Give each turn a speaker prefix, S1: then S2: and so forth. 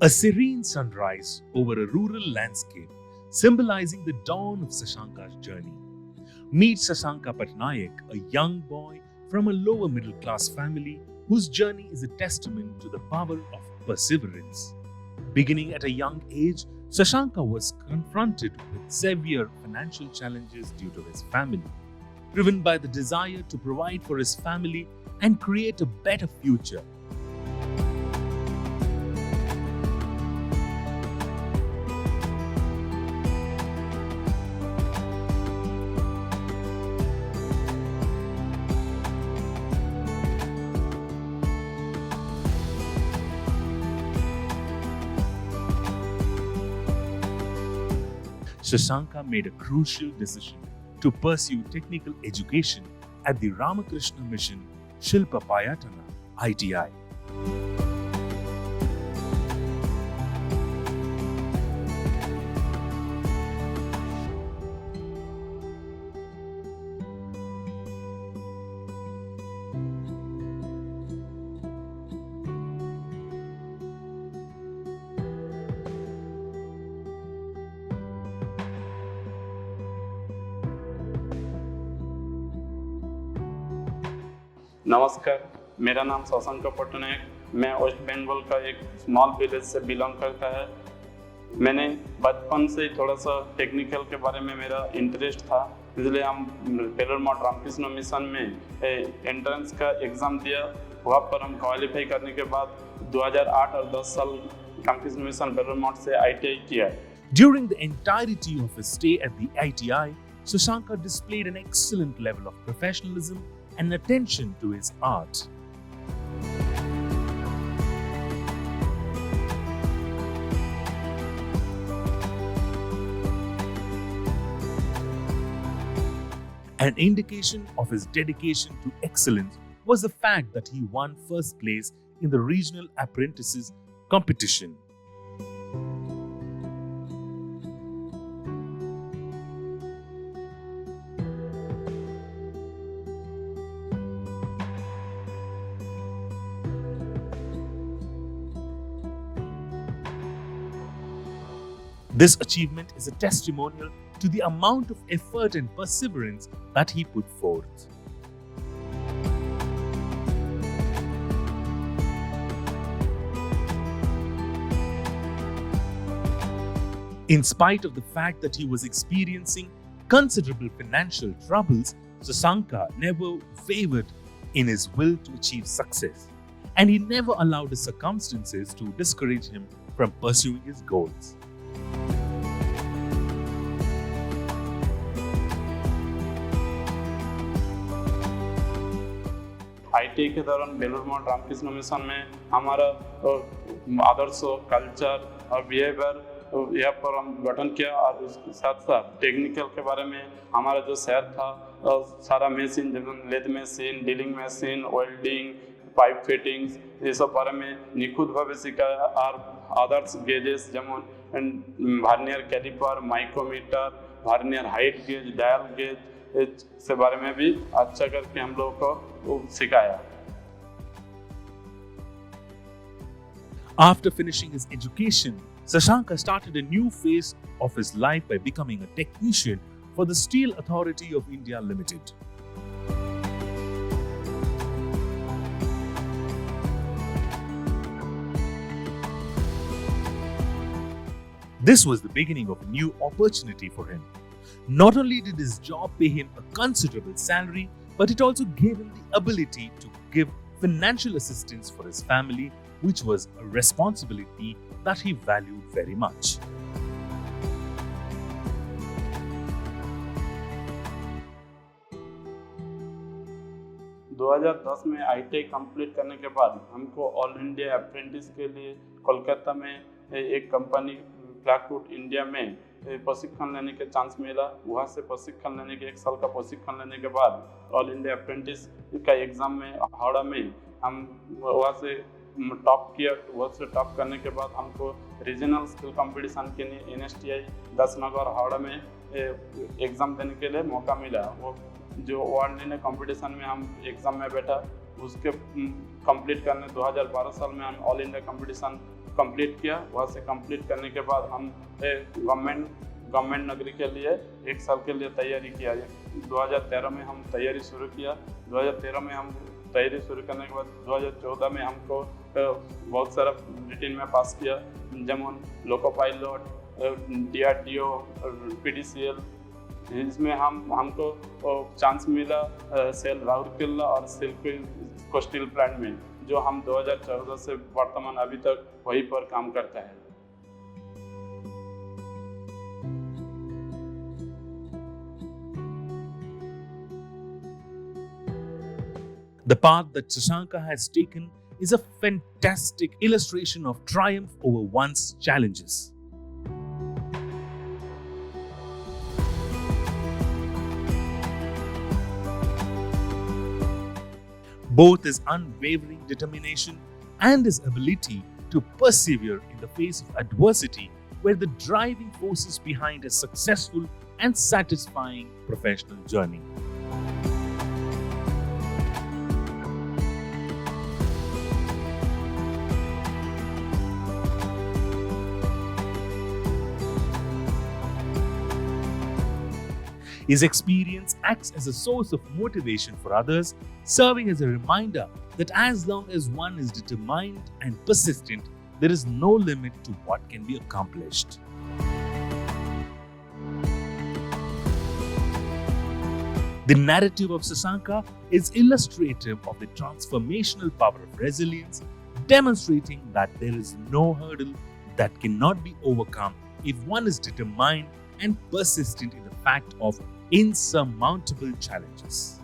S1: A serene sunrise over a rural landscape, symbolizing the dawn of Sashanka's journey. Meet Sashanka Patnaik, a young boy from a lower middle class family whose journey is a testament to the power of perseverance. Beginning at a young age, Sashanka was confronted with severe financial challenges due to his family. Driven by the desire to provide for his family and create a better future, Sashanka made a crucial decision to pursue technical education at the Ramakrishna Mission Shilpa Payatana ITI.
S2: नमस्कार, मेरा नाम शशांक पटनायक। मैं waste Bengal का एक small village से belong करता है। मैंने बचपन से ही थोड़ा सा टेक्निकल के बारे में मेरा इंटरेस्ट था, इसलिए हम बेलूर मठ रामकृष्ण मिशन में एंट्रेंस का एग्ज़ाम दिया। वहाँ पर हम क्वालिफाई करने के बाद 2008 और 10 साल रामकृष्ण मिशन बेलूर मठ से ITI किया।
S1: During the entirety of his stay at the ITI, Sashanka displayed an excellent level of professionalism and attention to his art. An indication of his dedication to excellence was the fact that he won first place in the regional apprentices competition. This achievement is a testimonial to the amount of effort and perseverance that he put forth. In spite of the fact that he was experiencing considerable financial troubles, Sashanka never wavered in his will to achieve success, and he never allowed his circumstances to discourage him from pursuing his goals.
S2: ITI के दौरान Belur Math Ramakrishna mission में हमारा आदर्श, culture और behaviour यहाँ पर हम गठन किया, और उसके साथ साथ टेक्निकल के बारे में हमारा जो शहर था सारा मशीन, जैसे lathe machine, drilling machine, welding, pipe fittings, ये सब बारे में निखुतভাবে सिखाया। और आदर्श गेजेस যেমন vernier caliper, micrometer, vernier height gauge, dial gauge, इसके बारे में भी अच्छा करके हम लोगों को सिखाया।
S1: After finishing his education, Sashanka started a new phase of his life by becoming a technician for the Steel Authority of India Limited. This was the beginning of a new opportunity for him. Not only did his job pay him a considerable salary, but it also gave him the ability to give financial assistance for his family, which was a responsibility that he valued very much.
S2: दो 2010 में ITI complete करने के बाद हमको all India apprentice के लिए कोलकाता में एक कंपनी फ्लैगफुट इंडिया में प्रशिक्षण लेने के चांस मिला। वहाँ से प्रशिक्षण लेने के 1 साल का प्रशिक्षण लेने के बाद ऑल इंडिया अप्रेंटिस का एग्ज़ाम में हावड़ा में हम वहाँ से टॉप किया। वहाँ से टॉप करने के बाद हमको रीजनल स्किल कंपटीशन के लिए NSTI 10 नगर हावड़ा में एग्ज़ाम देने के लिए मौका मिला। वो जो वर्ल्ड इंडिया कंपटीशन में हम एग्ज़ाम में बैठा, उसके कंप्लीट करने 2012 साल में हम ऑल इंडिया कंपटीशन कंप्लीट किया। वहाँ से कंप्लीट करने के बाद हम गवर्नमेंट नौकरी के लिए 1 साल के लिए तैयारी किया। 2013 में हम तैयारी शुरू किया। 2013 में हम तैयारी शुरू करने के बाद 2014 में हमको बहुत सारा रिटिन में पास किया, जेमन लोको पायलट, DRDO, PDCL। इसमें हमको चांस मिला सेल राउरकेला और सिल्को स्टील प्लांट में, जो हम 2014 से वर्तमान अभी तक वहीं पर काम करता है।
S1: The path that Shashanka has taken is a fantastic illustration of triumph over one's challenges. Both his unwavering determination and his ability to persevere in the face of adversity were the driving forces behind his successful and satisfying professional journey. His experience acts as a source of motivation for others, serving as a reminder that as long as one is determined and persistent, there is no limit to what can be accomplished. The narrative of Shashanka is illustrative of the transformational power of resilience, demonstrating that there is no hurdle that cannot be overcome if one is determined and persistent in the fact of insurmountable challenges.